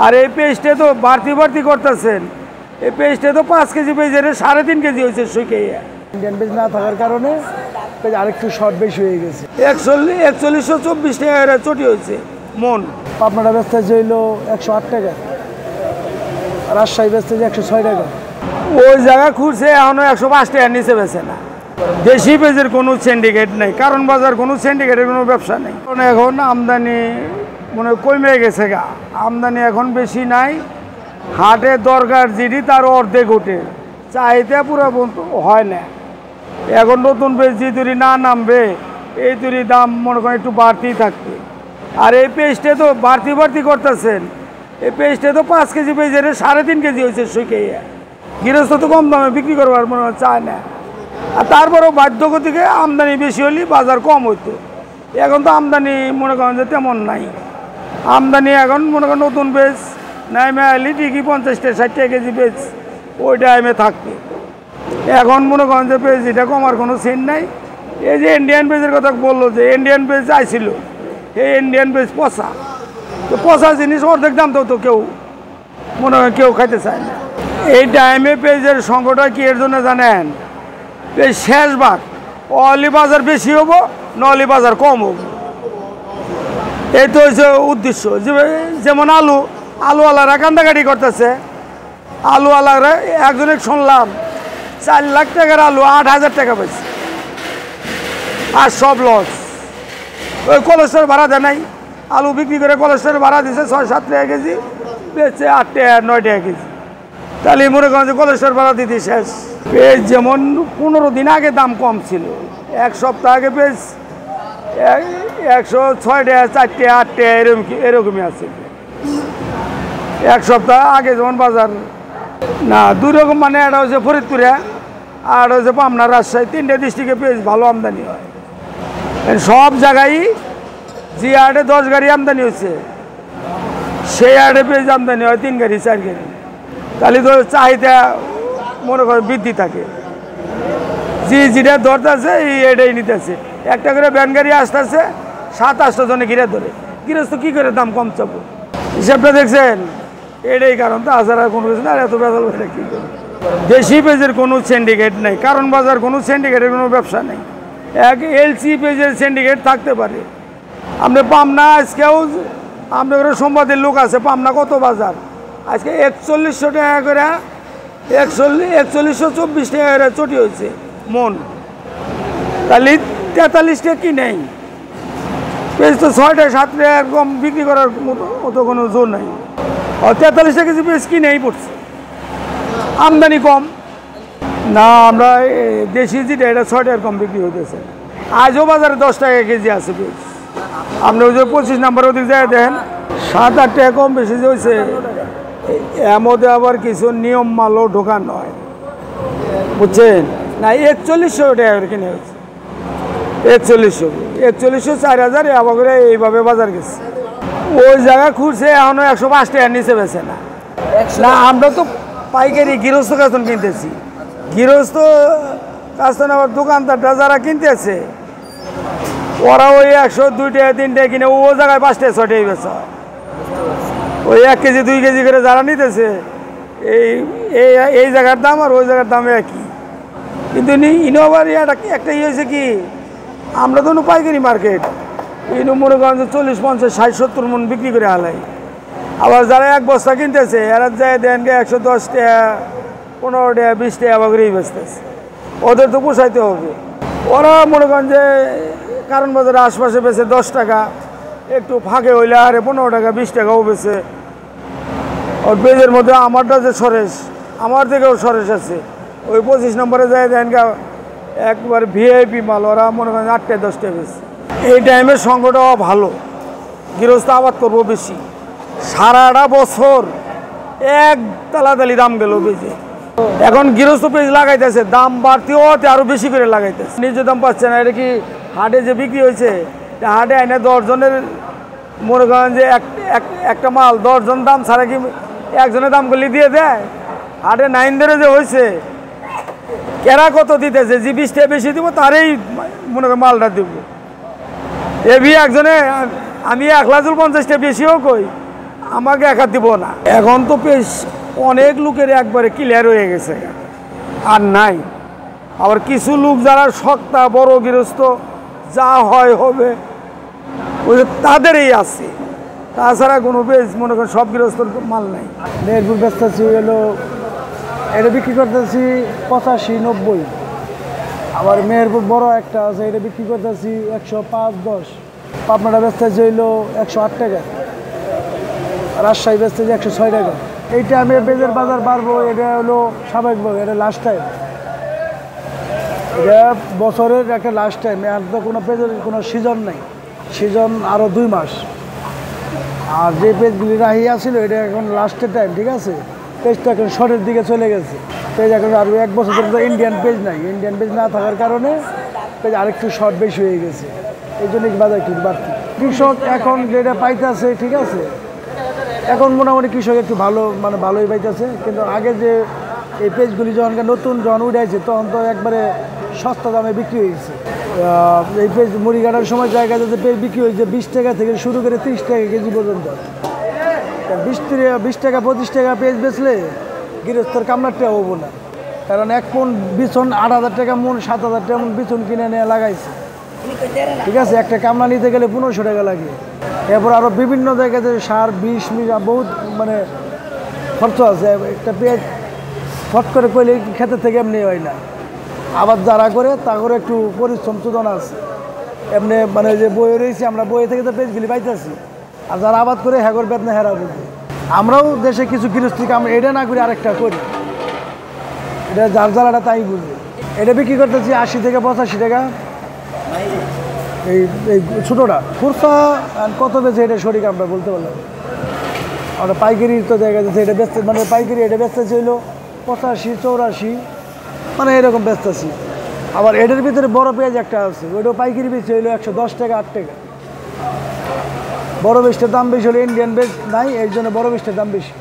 আর এই পেঁয়াজটা তো বাড়তি করতেছেন। এই পেঁয়াজটা তো 5 কেজি পেঁয়াজের 3.5 কেজি হয়েছে শুকিয়ে। ইন্ডিয়ান পেঁয়াজ না থাকার কারণে পেঁয়াজ আরেকটু শর্ট বেশি হয়ে গেছে। 4124 টাকা চটি হয়েছে মন। পাবনাটা ব্যস্ত হইল 108 টাকা, রাজশাহী ব্যস্ত 106 টাকা। ওই জায়গা খুঁজছে এখনো 105 টাকার নিচে বেছে না। দেশি পেঁয়াজের কোনো সিন্ডিকেট নেই, কারণ বাজার কোনো সিন্ডিকেটের কোনো ব্যবসা নেই। কারণ এখন আমদানি মনে কমে গেছে গা, আমদানি এখন বেশি নাই। হাটে দরকার যেটি তার অর্ধেক ওঠে, চাহিদা পুরো হয় না। এখন নতুন পেঁয়াজ যে তৈরি না নামবে এই তৈরি দাম মনে করেন একটু বাড়তেই থাকবে। আর এই পেঁয়াজটা তো বাড়তি করতেছেন। এই পেঁয়াজটা তো 5 কেজি পেঁয়াজের 3.5 কেজি হয়েছে শুকিয়ে। গৃহস্থ তো কম দামে বিক্রি করবার মনে হয় চায় না। আর তারপরেও বাধ্যগতিকে আমদানি বেশি হলে বাজার কম হইতো। এখন তো আমদানি মনে করেন যে তেমন নাই। আমদানি এখন মনে করেন নতুন পেঁয়াজ নাইমে আইলি ঠিকই 50-60 টাকা কেজি পেঁয়াজ ওই টাইমে থাকবে। এখন মনে করেন যে পেঁয়াজ এটা কমার কোনো সিন নাই। এই যে ইন্ডিয়ান পেঁয়াজের কথা বললো, যে ইন্ডিয়ান পেঁয়াজ আইছিল, এই ইন্ডিয়ান পেঁয়াজ পচা। তো পচা জিনিস অর্ধেক দাম তো কেউ মনে হয় কেউ খাইতে চায় না। এই টাইমে পেঁয়াজের সংকটটা কি এর জন্য জানেন? এই শেষ ভাগ অলি বাজার বেশি হবো, নলি বাজার কম হবো, এই তো হচ্ছে উদ্দেশ্য। যেমন আলুওয়ালারা কান্দাকাটি করতেছে। আলুওয়ালারা একজনে শুনলাম 4 লাখ টাকার আলু 8,000 টাকা পাইছে, আর সব লস। ওই কলেস্টর ভাড়া দেয় নাই, আলু বিক্রি করে কলেস্টর ভাড়া দিছে 6-7 টাকা কেজি, বেচছে 8 টাকা 9 টাকা কেজি। তাহলে মনে করেন যে কলেস্টর ভাড়া দিতে শেষ। পেঁয়াজ যেমন 15 দিন আগে দাম কম ছিল, 1 সপ্তাহ আগে পেঁয়াজ 106 টাকা 4 টাকা 8 টাকা এরকমই আছে। 1 সপ্তাহ আগে যেমন বাজার না, 2 রকম, মানে একটা হচ্ছে ফরিদপুরে আর হচ্ছে পাবনা রাজশাহী, 3টে ডিস্ট্রিক্টে পেঁয়াজ ভালো আমদানি হয়। সব জায়গায় যে হাটে 10 গাড়ি আমদানি হচ্ছে সেই হাটে পেঁয়াজ আমদানি হয় 3 গাড়ি 4 গাড়ি। তাহলে তো চাহিদা মনে করে বৃদ্ধি থাকে। যেটা ধরতেছে এটাই নিতেছে। একটা করে ভ্যান গাড়ি আসতেছে, 7-8 জনে ঘিরে ধরে। গৃহস্থ কী করে দাম কম চাবো? হিসাবটা দেখছেন? এটাই কারণ, তাছাড়া কোনো কিছু না। আর এত বেজাল হয়ে কী করে? দেশি পেঁয়াজের কোনো সিন্ডিকেট নেই, কারণ বাজার কোনো সিন্ডিকেটের কোনো ব্যবসা নেই। এক এলসি পেঁয়াজের সিন্ডিকেট থাকতে পারে। আপনি পাবনা আজকেও আমাদের সম্বাদের লোক আছে, পাবনা কত বাজার আজকে 4100 টাকা করে, 4124 টাকা করে চটি হয়েছে মন। তাহলে 43 টাকা কি নেই? পেঁয়াজ তো 6-7 টাকা এরকম বিক্রি করার মতো কোনো জোর নেই। 43 টাকা কেজি পেঁয়াজ কি নেই পড়ছে, আমদানি কম না। আমরা দেশি যেটা এটা 6 টাকার কম বিক্রি হইতেছে। আজও বাজারে 10 টাকা কেজি আছে পেঁয়াজ। আপনি ওই যে 25 নম্বর ওদিক যায় দেখেন 7-8 টাকা কম বেশি যে হয়েছে। এর মধ্যে আবার কিছু নিয়ম মালও ঢোকান নয়, বুঝছেন না। 4100 টাকা কিনে হয়েছে, 4100 4000 আবার করে এইভাবে বাজার গেছে। ওই জায়গা খুঁজছে এখনো 105 টাকার নিচে বেছে না। আমরা তো পাইকারি গৃহস্থ কাস্তন কিনতেছি। গৃহস্থ কাস্তন আবার দোকানদারটা যারা কিনতেছে ওরা ওই 102 টাকা 3 টাকা কিনে ও জায়গায় 5 টাকা 6 টাকা বেচা। ওই 1 কেজি 2 কেজি করে যারা নিতেছে এই জায়গার দাম আর ওই জায়গার দাম একই। কিন্তু ইনোভার একটা হয়েছে কি, আমরা তো পাইকারি মার্কেট, ইনো মনে করেন যে 40, 50, 60, 70 মন বিক্রি করে হালাই। আবার যারা 1 বস্তা কিনতেছে এরা যায় দেন 110 টাকা 15 টাকা 20 টাকা আবার করেই বেচতেছে। ওদের তো পোষাইতে হবে। ওরা মনে করেন যে কারণ বাজারের আশপাশে বেছে 10 টাকা, একটু ফাঁকে হইলে আরে 15 টাকা 20 টাকাও বেছে। ওর পেজের মধ্যে আমারটা যে সরেশ, আমার থেকেও সরেশ আছে, ওই 25 নম্বরে যায় দেন একবার ভিআইপি মাল, ওরা মনে করেন 8 টাকা 10 টাকা বেছে। এই টাইমের সংকটও ভালো, গৃহস্থ আবাদ করবো বেশি। সারাটা বছর এক তালাতালি দাম গেল পেঁয়াজে। এখন গৃহস্থ পেঁয়াজ লাগাইতেছে, দাম বাড়তিও আরও বেশি করে লাগাইতেছে, নিজের দাম পাচ্ছে না। এটা কি হাটে যে বিক্রি হয়েছে, হাটে আইনে 10 জনের মনে করেন যে একটা মাল 10 জন দাম ছাড়া কি একজনের দাম করলে দিয়ে দেয়? হাটে 9 ধরে যে হয়েছে, কেরা কত দিতেছে, যে 20 টাকা বেশি দিব তারই মনে করেন মালটা দেব। এবি একজনে আমি 1,50,000 বেশিও কই, আমাকে একা দিব না। এখন তো পেঁয়াজ অনেক লোকের একবারে ক্লিয়ার হয়ে গেছে, আর নাই। আবার কিছু লোক যারা শক্তা বড় গৃহস্থ, যা হয় হবে ওই তাদেরই আছে, তাছাড়া কোনো পেঁয়াজ মনে করেন সব গৃহস্থর মাল নাই। মেহেরপুর বেচতেছি হলো, এটা বিক্রি করতেছি 85-90। আবার মেহেরপুর বড় একটা আছে, এটা বিক্রি করতেছি 105-10। পাবনাটা বেচতেছি হইলো 108 টাকা, রাজশাহী বেচতেছি 106 টাকা। এইটা আমি পেঁয়াজের বাজার বাড়বো, এটা হলো স্বাভাবিকভাবে, এটা লাস্ট টাইম, এটা বছরের একটা লাস্ট টাইম। আর তো কোনো পেঁয়াজের কোনো সিজন নাই, সিজন আরও 2 মাস। আর যে পেজগুলি রাহি আসছিল এটা এখন লাস্টের টাইম, ঠিক আছে। পেজটা এখন শর্টের দিকে চলে গেছে, পেজ এখন আর 1 বছর ধরে তো ইন্ডিয়ান পেজ নাই, ইন্ডিয়ান পেজ না থাকার কারণে পেজ আরেকটু শর্ট বেশি হয়ে গেছে, এই জন্য বাজার একটু বাড়তি। কৃষক এখন যেটা পাইতেছে, ঠিক আছে, এখন মোটামুটি কৃষক একটু ভালো, মানে ভালোই পাইতেছে। কিন্তু আগে যে এই পেজগুলি যখন উঠাইছে তখন তো একবারে সস্তা দামে বিক্রি হয়েছে। এই পেজ মুড়ি কাটার সময় জায়গায় যাতে পেজ বিক্রি হয়েছে 20 টাকা থেকে শুরু করে 30 টাকা কেজি পর্যন্ত। 20 টাকা 25 টাকা পেজ বেচলে গৃহস্থর কামলারটা হবো না, কারণ 1 মণ বিছন 8,000 টাকা মণ, 7,000 টাকা মণ বিছন কিনে নিয়ে লাগাইছে, ঠিক আছে। একটা কামলা নিতে গেলে 1500 টাকা লাগে। এরপর আরও বিভিন্ন জায়গাতে সার, বিষ, বহুত মানে খরচ আছে। একটা পেঁয়াজ ফট করে কইলে ক্ষেতের থেকে এমনি হয় না, আবার যারা করে তা করে একটু পরিশ্রম চোদনা আছে। এমনি মানে যে বইয়ে রয়েছে, আমরা বইয়ে থেকে তো পেঁয়াজগুলি পাইতেছি, আর যারা আবাদ করে হ্যাগর বেদনা হেরা বুঝি। আমরাও দেশে কিছু গৃহস্থিকে আমরা এটা না করি আরেকটা করি, এটা যার জ্বালাটা তাই বুঝি। এটা বিক্রি করতেছি 80 থেকে 85 টাকা। এই এই ছোটোটা খুরসা কত বেচে এটা সঠিক আমরা বলতে পারলাম। আমরা পাইকারি তো দেখা যাচ্ছে এটা বেচতে, মানে পাইকারি এটা বেচতেছি হইলো 85-84, মানে এরকম বেচতেছি। আবার এটার ভিতরে বড় পেঁয়াজ একটা আছে, ওইটাও পাইকারি বেচে হইলো 110 টাকা 8 টাকা। বড় বেশটার দাম বেশি হলো, ইন্ডিয়ান বেশ নাই, এর জন্য বড় বেশটার দাম বেশি।